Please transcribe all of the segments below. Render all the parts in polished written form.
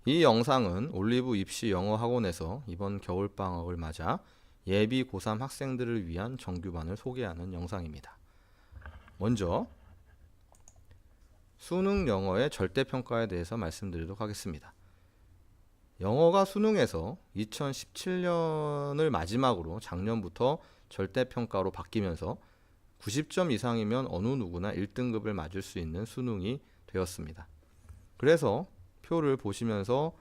이 영상은 올리브 입시 영어 학원에서 이번 겨울방학을 맞아 예비 고3 학생들을 위한 정규반을 소개하는 영상입니다. 먼저 수능 영어의 절대평가에 대해서 말씀드리도록 하겠습니다. 영어가 수능에서 2017년을 마지막으로 작년부터 절대평가로 바뀌면서 90점 이상이면 어느 누구나 1등급을 맞을 수 있는 수능이 되었습니다. 그래서 표를 보시면서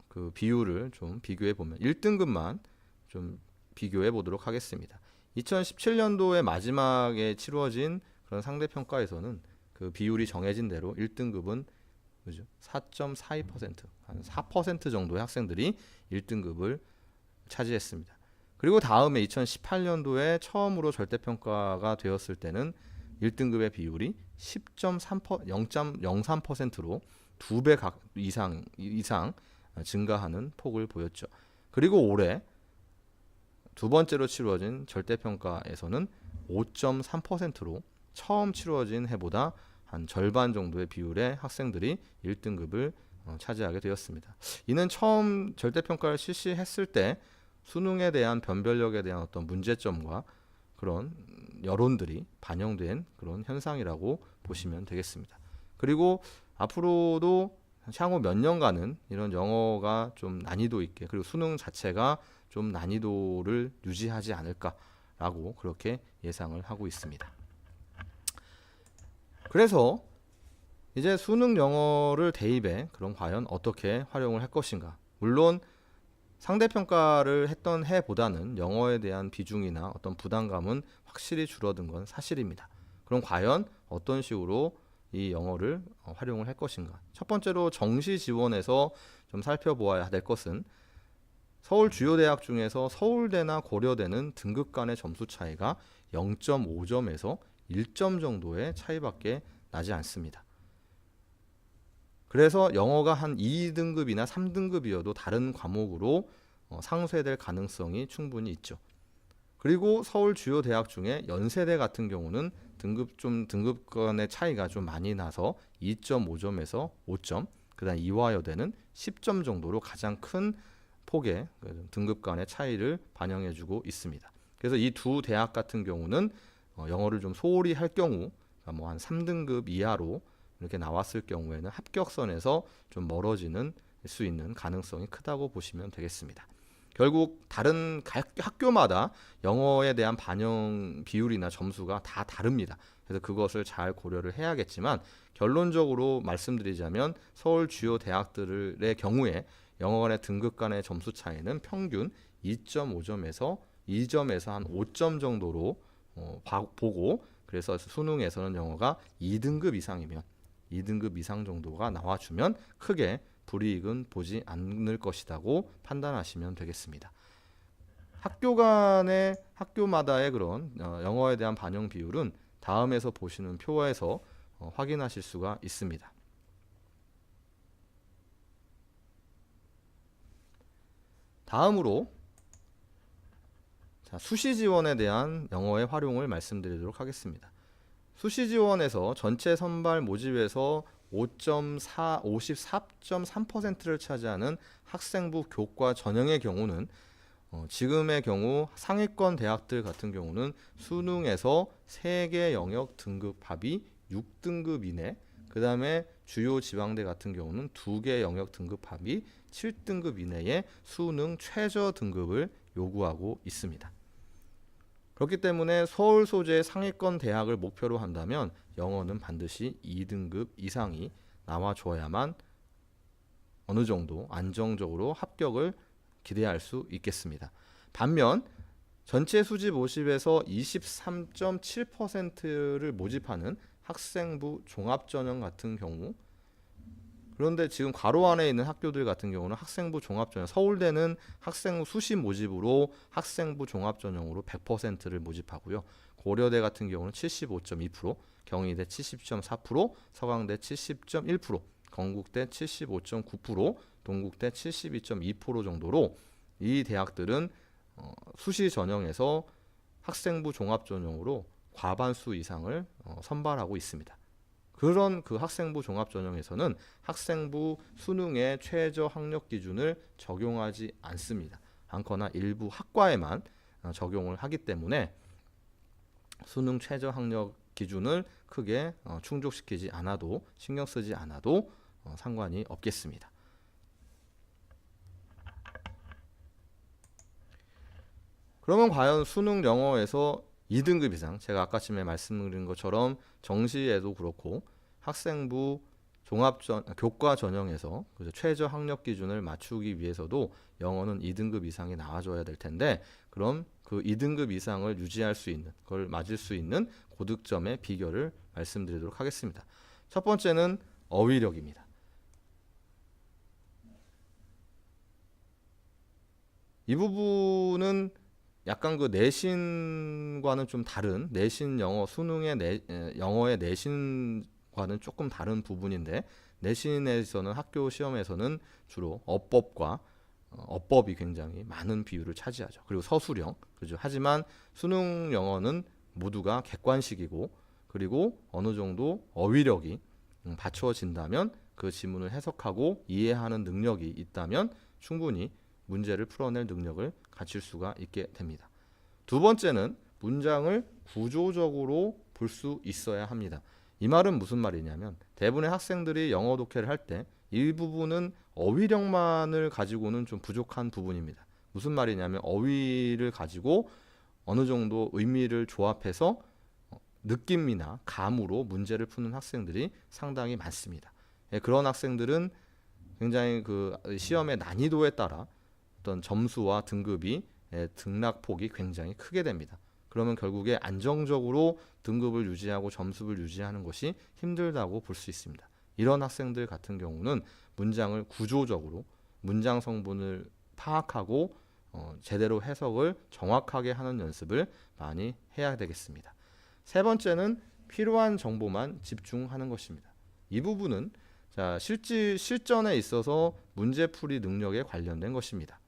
그 비율을 좀 비교해 보면 1등급만 좀 비교해 보도록 하겠습니다. 2017년도의 마지막에 치루어진 그런 상대평가에서는 그 비율이 정해진 대로 1등급은 그죠? 4.42%, 한 4% 정도의 학생들이 1등급을 차지했습니다. 그리고 다음에 2018년도에 처음으로 절대평가가 되었을 때는 1등급의 비율이 0.03%로 2배 이상 증가하는 폭을 보였죠. 그리고 올해 두 번째로 치루어진 절대평가에서는 5.3%로 처음 치루어진 해보다 한 절반 정도의 비율의 학생들이 1등급을 차지하게 되었습니다. 이는 처음 절대평가를 실시했을 때 수능에 대한 변별력에 대한 어떤 문제점과 그런 여론들이 반영된 그런 현상이라고 보시면 되겠습니다. 그리고 앞으로도 향후 몇 년간은 이런 영어가 좀 난이도 있게, 그리고 수능 자체가 좀 난이도를 유지하지 않을까라고 그렇게 예상을 하고 있습니다. 그래서 이제 수능 영어를 대입에 그럼 과연 어떻게 활용을 할 것인가. 물론 상대평가를 했던 해보다는 영어에 대한 비중이나 어떤 부담감은 확실히 줄어든 건 사실입니다. 그럼 과연 어떤 식으로 이 영어를 활용을 할 것인가. 첫 번째로 정시 지원에서 좀 살펴보아야 될 것은 서울 주요 대학 중에서 서울대나 고려대는 등급 간의 점수 차이가 0.5점에서 1점 정도의 차이밖에 나지 않습니다. 그래서 영어가 한 2등급이나 3등급이어도 다른 과목으로 상쇄될 가능성이 충분히 있죠. 그리고 서울 주요 대학 중에 연세대 같은 경우는 등급 간의 차이가 좀 많이 나서 2.5점에서 5점, 그다음 이화여대는 10점 정도로 가장 큰 폭의 등급 간의 차이를 반영해주고 있습니다. 그래서 이 두 대학 같은 경우는 영어를 좀 소홀히 할 경우, 뭐 한 3등급 이하로 이렇게 나왔을 경우에는 합격선에서 좀 멀어지는 수 있는 가능성이 크다고 보시면 되겠습니다. 결국 다른 학교마다 영어에 대한 반영 비율이나 점수가 다 다릅니다. 그래서 그것을 잘 고려를 해야겠지만 결론적으로 말씀드리자면 서울 주요 대학들의 경우에 영어 간의 등급 간의 점수 차이는 평균 2.5점에서 2점에서 한 5점 정도로 보고, 그래서 수능에서는 영어가 2등급 이상이면 2등급 이상 정도가 나와주면 크게 불이익은 보지 않을 것이라고 판단하시면 되겠습니다. 학교마다의 그런 영어에 대한 반영 비율은 다음에서 보시는 표에서 확인하실 수가 있습니다. 다음으로 수시 지원에 대한 영어의 활용을 말씀드리도록 하겠습니다. 수시 지원에서 전체 선발 모집에서 54.3%를 차지하는 학생부 교과 전형의 경우는 지금의 경우 상위권 대학들 같은 경우는 수능에서 3개 영역 등급 합이 6등급 이내, 그 다음에 주요 지방대 같은 경우는 2개 영역 등급 합이 7등급 이내의 수능 최저 등급을 요구하고 있습니다. 그렇기 때문에 서울 소재 상위권 대학을 목표로 한다면 영어는 반드시 2등급 이상이 나와줘야만 어느 정도 안정적으로 합격을 기대할 수 있겠습니다. 반면 전체 수집 50에서 23.7%를 모집하는 학생부 종합전형 같은 경우, 그런데 지금 괄호 안에 있는 학교들 같은 경우는 학생부 종합전형, 서울대는 학생부 수시 모집으로 학생부 종합전형으로 100%를 모집하고요. 고려대 같은 경우는 75.2%, 경희대 70.4%, 서강대 70.1%, 건국대 75.9%, 동국대 72.2% 정도로 이 대학들은 수시 전형에서 학생부 종합전형으로 과반수 이상을 선발하고 있습니다. 그런 그 학생부 종합전형에서는 학생부 수능의 최저 학력 기준을 적용하지 않거나 일부 학과에만 적용을 하기 때문에 수능 최저 학력 기준을 크게 충족시키지 않아도, 신경 쓰지 않아도 상관이 없겠습니다. 그러면 과연 수능 영어에서 2등급 이상, 제가 아까쯤에 말씀드린 것처럼 정시에도 그렇고 학생부 교과 전형에서 최저 학력 기준을 맞추기 위해서도 영어는 2등급 이상이 나와줘야 될 텐데, 그럼 그 2등급 이상을 유지할 수 있는, 그걸 맞을 수 있는 고득점의 비결을 말씀드리도록 하겠습니다. 첫 번째는 어휘력입니다. 이 부분은 약간 그 내신과는 좀 다른, 내신 영어, 수능의 영어의 내신과는 조금 다른 부분인데, 내신에서는 학교 시험에서는 주로 어법이 굉장히 많은 비율을 차지하죠. 그리고 서술형, 그죠? 하지만 수능 영어는 모두가 객관식이고, 그리고 어느 정도 어휘력이 받쳐진다면, 그 지문을 해석하고 이해하는 능력이 있다면 충분히 문제를 풀어낼 능력을 갖출 수가 있게 됩니다. 두 번째는 문장을 구조적으로 볼 수 있어야 합니다. 이 말은 무슨 말이냐면, 대부분의 학생들이 영어 독해를 할 때 이 부분은 어휘력만을 가지고는 좀 부족한 부분입니다. 무슨 말이냐면, 어휘를 가지고 어느 정도 의미를 조합해서 느낌이나 감으로 문제를 푸는 학생들이 상당히 많습니다. 그런 학생들은 굉장히 그 시험의 난이도에 따라 어떤 점수와 등급이 등락폭이 굉장히 크게 됩니다. 그러면 결국에 안정적으로 등급을 유지하고 점수를 유지하는 것이 힘들다고 볼 수 있습니다. 이런 학생들 같은 경우는 문장을 구조적으로, 문장 성분을 파악하고 제대로 해석을 정확하게 하는 연습을 많이 해야 되겠습니다. 세 번째는 필요한 정보만 집중하는 것입니다. 이 부분은 실전에 있어서 문제풀이 능력에 관련된 것입니다.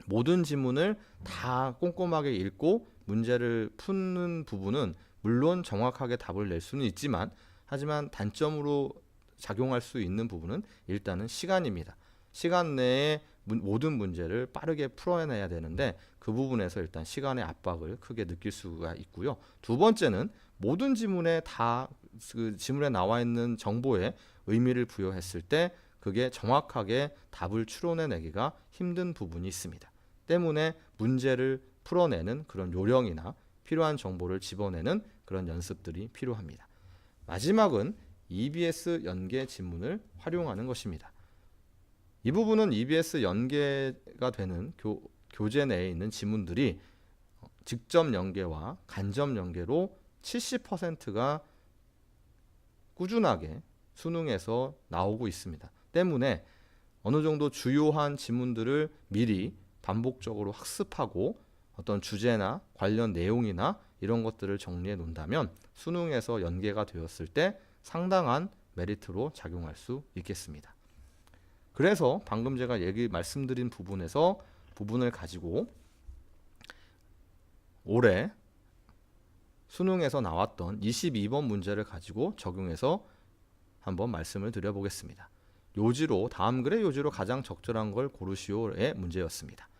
모든 지문을 다 꼼꼼하게 읽고 문제를 푸는 부분은 물론 정확하게 답을 낼 수는 있지만, 하지만 단점으로 작용할 수 있는 부분은 일단은 시간입니다. 시간 내에 모든 문제를 빠르게 풀어내야 되는데, 그 부분에서 일단 시간의 압박을 크게 느낄 수가 있고요. 두 번째는 모든 지문에 그 지문에 나와 있는 정보에 의미를 부여했을 때 그게 정확하게 답을 추론해내기가 힘든 부분이 있습니다. 때문에 문제를 풀어내는 그런 요령이나 필요한 정보를 집어내는 그런 연습들이 필요합니다. 마지막은 EBS 연계 지문을 활용하는 것입니다. 이 부분은 EBS 연계가 되는 교재 내에 있는 지문들이 직접 연계와 간접 연계로 70%가 꾸준하게 수능에서 나오고 있습니다. 때문에 어느 정도 주요한 지문들을 미리 반복적으로 학습하고 어떤 주제나 관련 내용이나 이런 것들을 정리해 놓는다면 수능에서 연계가 되었을 때 상당한 메리트로 작용할 수 있겠습니다. 그래서 방금 제가 말씀드린 부분을 가지고 올해 수능에서 나왔던 22번 문제를 가지고 적용해서 한번 말씀을 드려보겠습니다. 다음 글의 요지로 가장 적절한 걸 고르시오의 문제였습니다.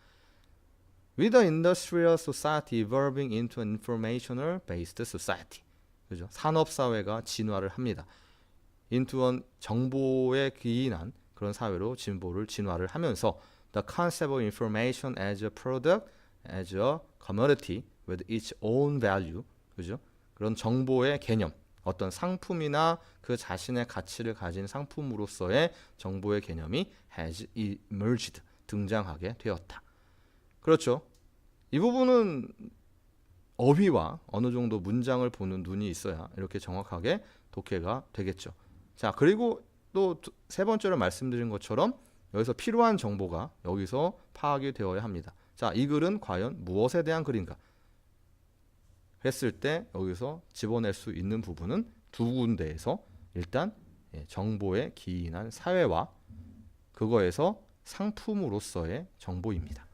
With the industrial society evolving into an informational-based society, 그죠? 산업사회가 진화를 합니다. into an 정보에 기인한 그런 사회로 진화를 하면서 the concept of information as a product, as a commodity with its own value, 그죠? 그런 정보의 개념, 어떤 상품이나 그 자신의 가치를 가진 상품으로서의 정보의 개념이 has emerged, 등장하게 되었다. 그렇죠. 이 부분은 어휘와 어느 정도 문장을 보는 눈이 있어야 이렇게 정확하게 독해가 되겠죠. 자, 그리고 또 세 번째로 말씀드린 것처럼 여기서 필요한 정보가 여기서 파악이 되어야 합니다. 자, 이 글은 과연 무엇에 대한 글인가 했을 때 여기서 집어낼 수 있는 부분은 두 군데에서 일단 정보에 기인한 사회와 그거에서 상품으로서의 정보입니다.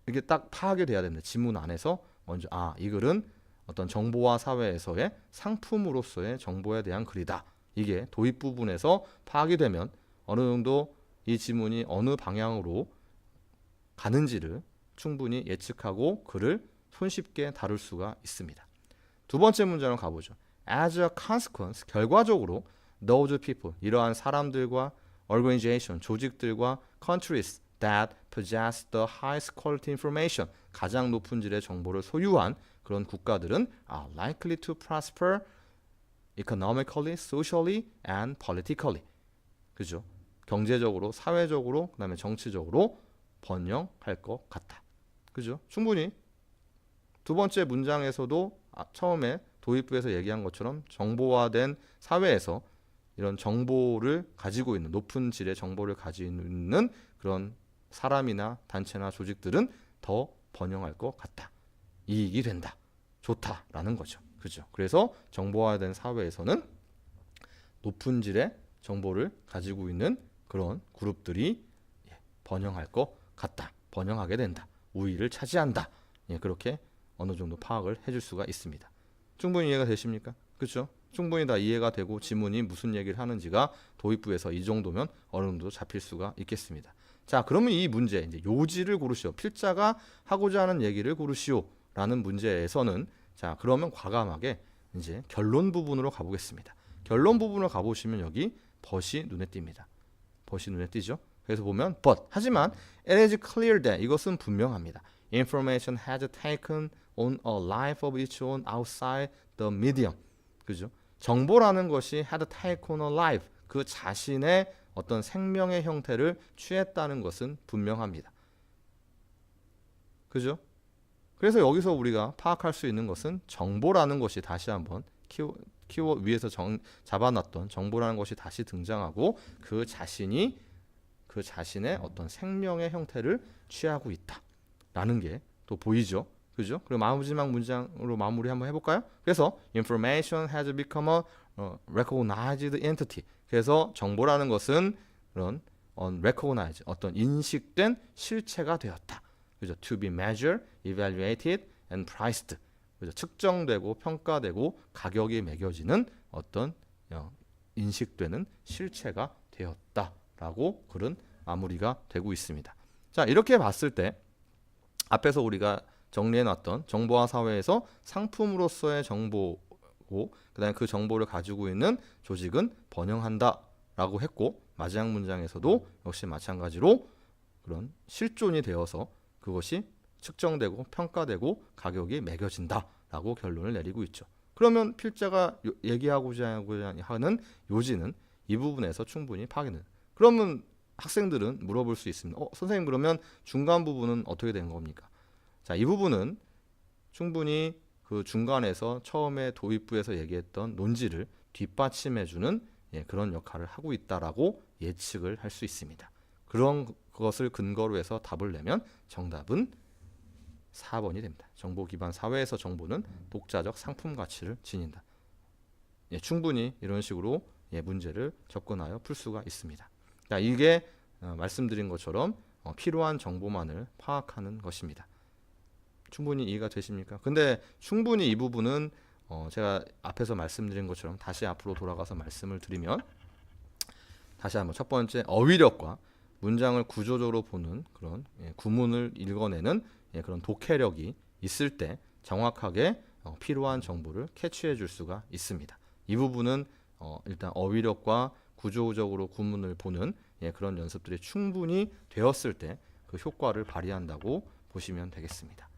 이게 딱 파악이 돼야 됩니다. 지문 안에서 먼저 이 글은 어떤 정보화 사회에서의 상품으로서의 정보에 대한 글이다. 이게 도입 부분에서 파악이 되면 어느 정도 이 지문이 어느 방향으로 가는지를 충분히 예측하고 글을 손쉽게 다룰 수가 있습니다. 두 번째 문장을 가보죠. As a consequence, 결과적으로 those people, 이러한 사람들과 organization, 조직들과 countries that possess the highest quality information, 가장 높은 질의 정보를 소유한 그런 국가들은 are likely to prosper economically, socially, and politically. 그죠? 경제적으로, 사회적으로, 그다음에 정치적으로 번영할 것 같다. 그죠? 충분히 두 번째 문장에서도 처음에 도입부에서 얘기한 것처럼 정보화된 사회에서 이런 정보를 가지고 있는 높은 질의 정보를 가지고 있는 그런 사람이나 단체나 조직들은 더 번영할 것 같다. 이익이 된다. 좋다라는 거죠. 그죠? 그래서 정보화된 사회에서는 높은 질의 정보를 가지고 있는 그런 그룹들이 번영할 것 같다. 번영하게 된다. 우위를 차지한다. 그렇게 어느 정도 파악을 해줄 수가 있습니다. 충분히 이해가 되십니까? 그렇죠? 충분히 다 이해가 되고 지문이 무슨 얘기를 하는지가 도입부에서 이 정도면 어느 정도 잡힐 수가 있겠습니다. 자, 그러면 이 문제 이제 요지를 고르시오. 필자가 하고자 하는 얘기를 고르시오라는 문제에서는 자, 그러면 과감하게 이제 결론 부분으로 가보겠습니다. 결론 부분을 가보시면 여기 but이 눈에 띕니다. but이 눈에 띄죠? 그래서 보면 but 하지만 it is clear that 이것은 분명합니다. Information has taken on a life of its own outside the medium. 그죠? 정보라는 것이 had taken on a life, 그 자신의 어떤 생명의 형태를 취했다는 것은 분명합니다. 그죠? 그래서 여기서 우리가 파악할 수 있는 것은 정보라는 것이 다시 한번 키워드 위에서 잡아놨던 정보라는 것이 다시 등장하고 그 자신이 그 자신의 어떤 생명의 형태를 취하고 있다라는 게 또 보이죠. 그죠? 그리고 마지막 문장으로 마무리 한번 해볼까요? 그래서 information has become a recognized entity. 그래서 정보라는 것은 그런 unrecognized, 어떤 인식된 실체가 되었다. 그죠? To be measured, evaluated, and priced. 그죠? 측정되고 평가되고 가격이 매겨지는 어떤 인식되는 실체가 되었다라고 글은 마무리가 되고 있습니다. 자, 이렇게 봤을 때 앞에서 우리가 정리해놨던 정보화 사회에서 상품으로서의 정보고 그다음에 그 정보를 가지고 있는 조직은 번영한다라고 했고 마지막 문장에서도 역시 마찬가지로 그런 실존이 되어서 그것이 측정되고 평가되고 가격이 매겨진다라고 결론을 내리고 있죠. 그러면 필자가 얘기하고자 하는 요지는 이 부분에서 충분히 파악되는. 그러면 학생들은 물어볼 수 있습니다. 선생님 그러면 중간 부분은 어떻게 된 겁니까? 자, 이 부분은 충분히 그 중간에서 처음에 도입부에서 얘기했던 논지를 뒷받침해주는 그런 역할을 하고 있다라고 예측을 할 수 있습니다. 그런 것을 근거로 해서 답을 내면 정답은 4번이 됩니다. 정보 기반 사회에서 정보는 독자적 상품 가치를 지닌다. 충분히 이런 식으로 문제를 접근하여 풀 수가 있습니다. 자, 이게 말씀드린 것처럼 필요한 정보만을 파악하는 것입니다. 충분히 이해가 되십니까? 근데 충분히 이 부분은 제가 앞에서 말씀드린 것처럼 다시 앞으로 돌아가서 말씀을 드리면 다시 한번 첫 번째 어휘력과 문장을 구조적으로 보는 그런 구문을 읽어내는 그런 독해력이 있을 때 정확하게 필요한 정보를 캐치해 줄 수가 있습니다. 이 부분은 일단 어휘력과 구조적으로 구문을 보는 그런 연습들이 충분히 되었을 때 그 효과를 발휘한다고 보시면 되겠습니다.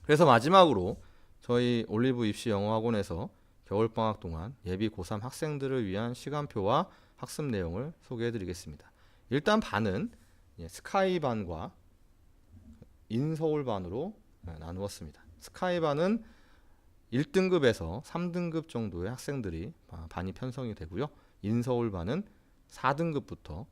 그래서 마지막으로 저희 올리브 입시 영어학원에서 겨울방학 동안 예비 고3 학생들을 위한 시간표와 학습 내용을 소개해 드리겠습니다. 일단 반은 스카이반과 인서울반으로 나누었습니다. 스카이반은 1등급에서 3등급 정도의 학생들이 반이 편성이 되고요. 인서울반은 4등급부터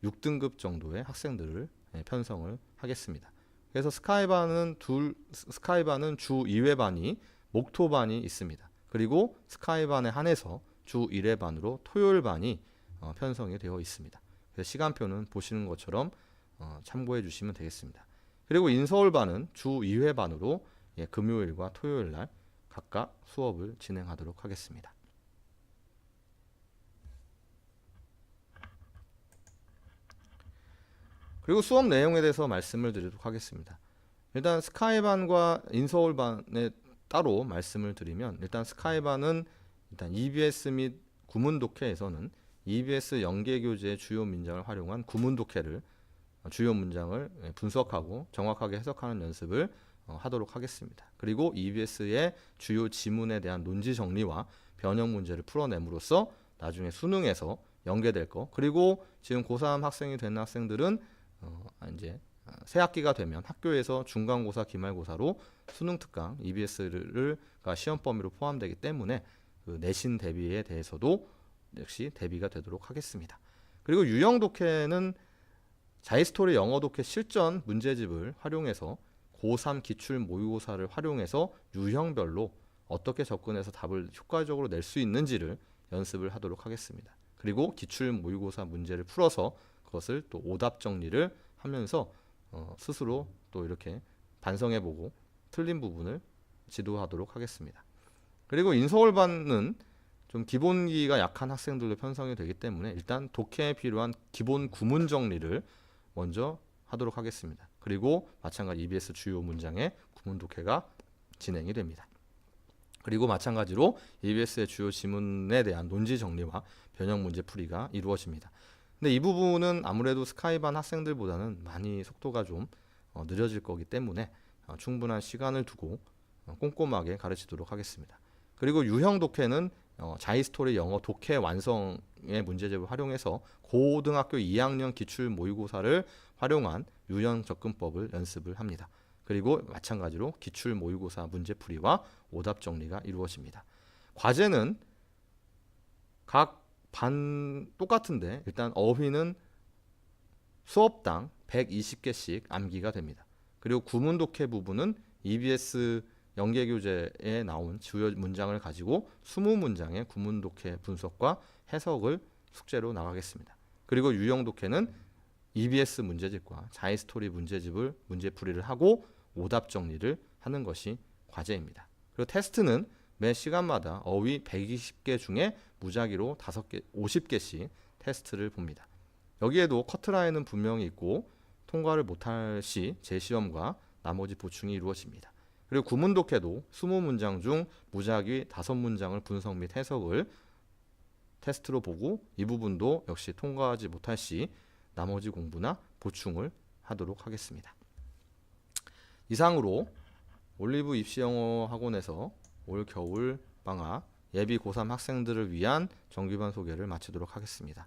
6등급 정도의 학생들을 편성을 하겠습니다. 그래서 스카이반은 주 2회 반이 목토반이 있습니다. 그리고 스카이반에 한해서 주 1회 반으로 토요일 반이 편성이 되어 있습니다. 그래서 시간표는 보시는 것처럼 참고해 주시면 되겠습니다. 그리고 인서울반은 주 2회 반으로 금요일과 토요일 날 각각 수업을 진행하도록 하겠습니다. 그리고 수업 내용에 대해서 말씀을 드리도록 하겠습니다. 일단 스카이반과 인서울반에 따로 말씀을 드리면, 일단 스카이반은 일단 EBS 및 구문독해에서는 EBS 연계교재의 주요 문장을 활용한 구문독해를 주요 문장을 분석하고 정확하게 해석하는 연습을 하도록 하겠습니다. 그리고 EBS의 주요 지문에 대한 논지 정리와 변형 문제를 풀어냄으로써 나중에 수능에서 연계될 거, 그리고 지금 고3 학생이 된 학생들은 이제 새 학기가 되면 학교에서 중간고사, 기말고사로 수능 특강 EBS가 시험 범위로 포함되기 때문에 그 내신 대비에 대해서도 역시 대비가 되도록 하겠습니다. 그리고 유형 독해는 자이스토리 영어 독해 실전 문제집을 활용해서 고3 기출 모의고사를 활용해서 유형별로 어떻게 접근해서 답을 효과적으로 낼 수 있는지를 연습을 하도록 하겠습니다. 그리고 기출 모의고사 문제를 풀어서 그것을 또 오답 정리를 하면서 스스로 또 이렇게 반성해보고 틀린 부분을 지도하도록 하겠습니다. 그리고 인서울반은 좀 기본기가 약한 학생들로 편성이 되기 때문에 일단 독해에 필요한 기본 구문 정리를 먼저 하도록 하겠습니다. 그리고 마찬가지 EBS 주요 문장의 구문 독해가 진행이 됩니다. 그리고 마찬가지로 EBS의 주요 지문에 대한 논지 정리와 변형 문제 풀이가 이루어집니다. 근데 이 부분은 아무래도 스카이반 학생들보다는 많이 속도가 좀 느려질 거기 때문에 충분한 시간을 두고 꼼꼼하게 가르치도록 하겠습니다. 그리고 유형 독해는 자이스토리 영어 독해 완성의 문제집을 활용해서 고등학교 2학년 기출 모의고사를 활용한 유형 접근법을 연습을 합니다. 그리고 마찬가지로 기출 모의고사 문제풀이와 오답 정리가 이루어집니다. 과제는 각 반 똑같은데 일단 어휘는 수업당 120개씩 암기가 됩니다. 그리고 구문 독해 부분은 EBS 연계교재에 나온 주요 문장을 가지고 20문장의 구문 독해 분석과 해석을 숙제로 나가겠습니다. 그리고 유형 독해는 EBS 문제집과 자이스토리 문제집을 문제풀이를 하고 오답 정리를 하는 것이 과제입니다. 그리고 테스트는 매 시간마다 어휘 120개 중에 무작위로 5개, 50개씩 테스트를 봅니다. 여기에도 커트라인은 분명히 있고 통과를 못할 시 재시험과 나머지 보충이 이루어집니다. 그리고 구문 독해도 20문장 중 무작위 5문장을 분석 및 해석을 테스트로 보고 이 부분도 역시 통과하지 못할 시 나머지 공부나 보충을 하도록 하겠습니다. 이상으로 올리브 입시영어 학원에서 올 겨울 방학 예비 고3 학생들을 위한 정규반 소개를 마치도록 하겠습니다.